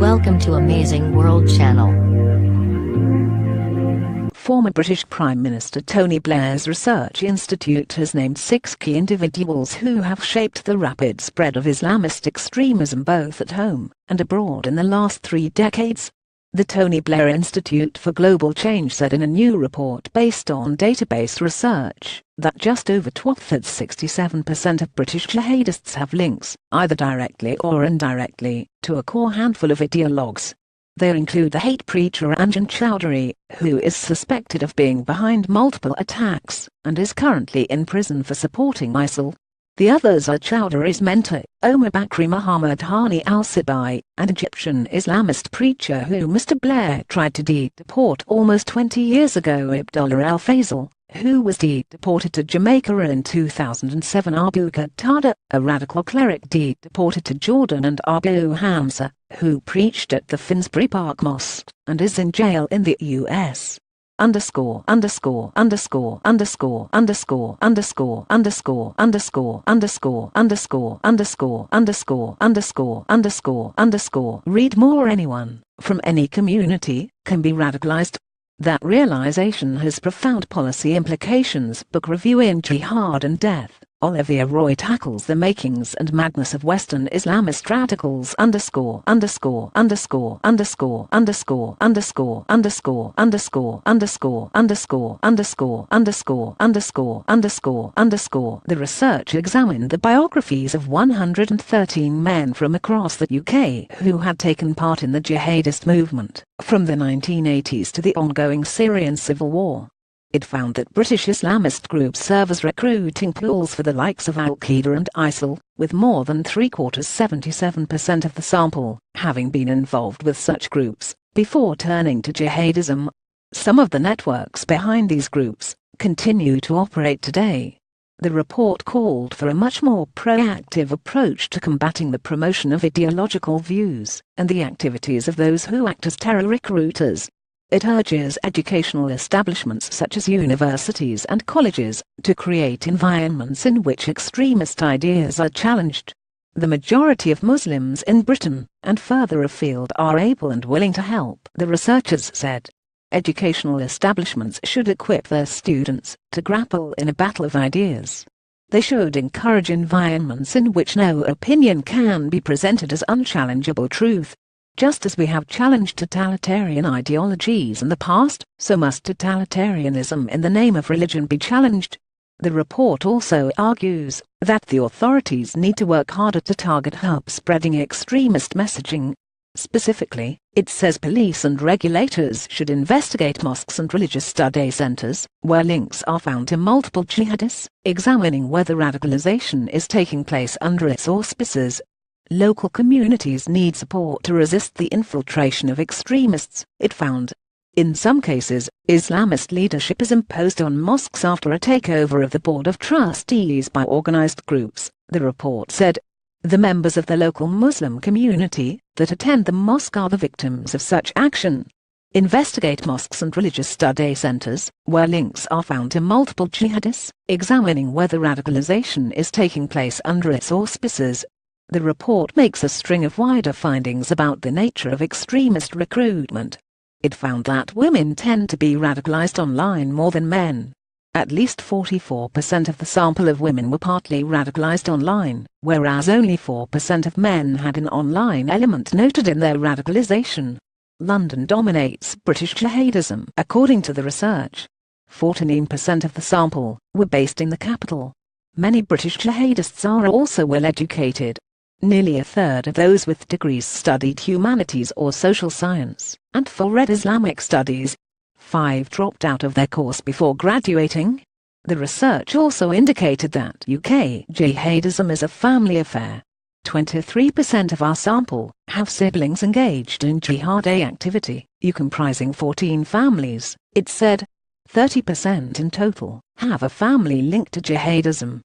Welcome to Amazing World Channel. Former British Prime Minister Tony Blair's Research Institute has named 6 key individuals who have shaped the rapid spread of Islamist extremism both at home and abroad in the last 3 decades. The Tony Blair Institute for Global Change said in a new report based on database research that just over 2/3, 67% of British jihadists have links, either directly or indirectly, to a core handful of ideologues. They include the hate preacher Anjan Chowdhury, who is suspected of being behind multiple attacks and is currently in prison for supporting ISIL. The others are Chowdhury's mentor, Omar Bakri Muhammad Hani al-Sibai, an Egyptian Islamist preacher who Mr. Blair tried to deport almost 20 years ago, Abdullah al-Faisal, who was deported to Jamaica in 2007, Abu Qatada, a radical cleric deported to Jordan, and Abu Hamza, who preached at the Finsbury Park Mosque and is in jail in the US. Underscore underscore underscore underscore underscore underscore underscore underscore underscore underscore underscore underscore underscore underscore underscore. Read more. Anyone from any community can be radicalized. That realization has profound policy implications. Book review in Jihad and Death. Olivia Roy tackles the makings and madness of Western Islamist radicals. Underscore underscore underscore underscore underscore underscore underscore underscore underscore underscore underscore underscore underscore underscore underscore. The research examined the biographies of 113 men from across the UK who had taken part in the jihadist movement from the 1980s to the ongoing Syrian civil war. It found that British Islamist groups serve as recruiting pools for the likes of Al-Qaeda and ISIL, with more than 3/4, 77% of the sample, having been involved with such groups before turning to jihadism. Some of the networks behind these groups continue to operate today. The report called for a much more proactive approach to combating the promotion of ideological views and the activities of those who act as terror recruiters. It urges educational establishments such as universities and colleges to create environments in which extremist ideas are challenged. The majority of Muslims in Britain and further afield are able and willing to help, the researchers said. Educational establishments should equip their students to grapple in a battle of ideas. They should encourage environments in which no opinion can be presented as unchallengeable truth. Just as we have challenged totalitarian ideologies in the past, so must totalitarianism in the name of religion be challenged. The report also argues that the authorities need to work harder to target hubs spreading extremist messaging. Specifically, it says police and regulators should investigate mosques and religious study centers where links are found to multiple jihadists, examining whether radicalization is taking place under its auspices. Local communities need support to resist the infiltration of extremists, it found. In some cases, Islamist leadership is imposed on mosques after a takeover of the Board of Trustees by organized groups, the report said. The members of the local Muslim community that attend the mosque are the victims of such action. Investigate mosques and religious study centers where links are found to multiple jihadists, examining whether radicalization is taking place under its auspices. The report makes a string of wider findings about the nature of extremist recruitment. It found that women tend to be radicalized online more than men. At least 44% of the sample of women were partly radicalized online, whereas only 4% of men had an online element noted in their radicalization. London dominates British jihadism, according to the research. 49% of the sample were based in the capital. Many British jihadists are also well educated. Nearly a third of those with degrees studied humanities or social science, and 4 read Islamic studies. 5 dropped out of their course before graduating. The research also indicated that UK jihadism is a family affair. 23% of our sample have siblings engaged in jihadi activity, comprising 14 families, it said. 30% in total have a family linked to jihadism.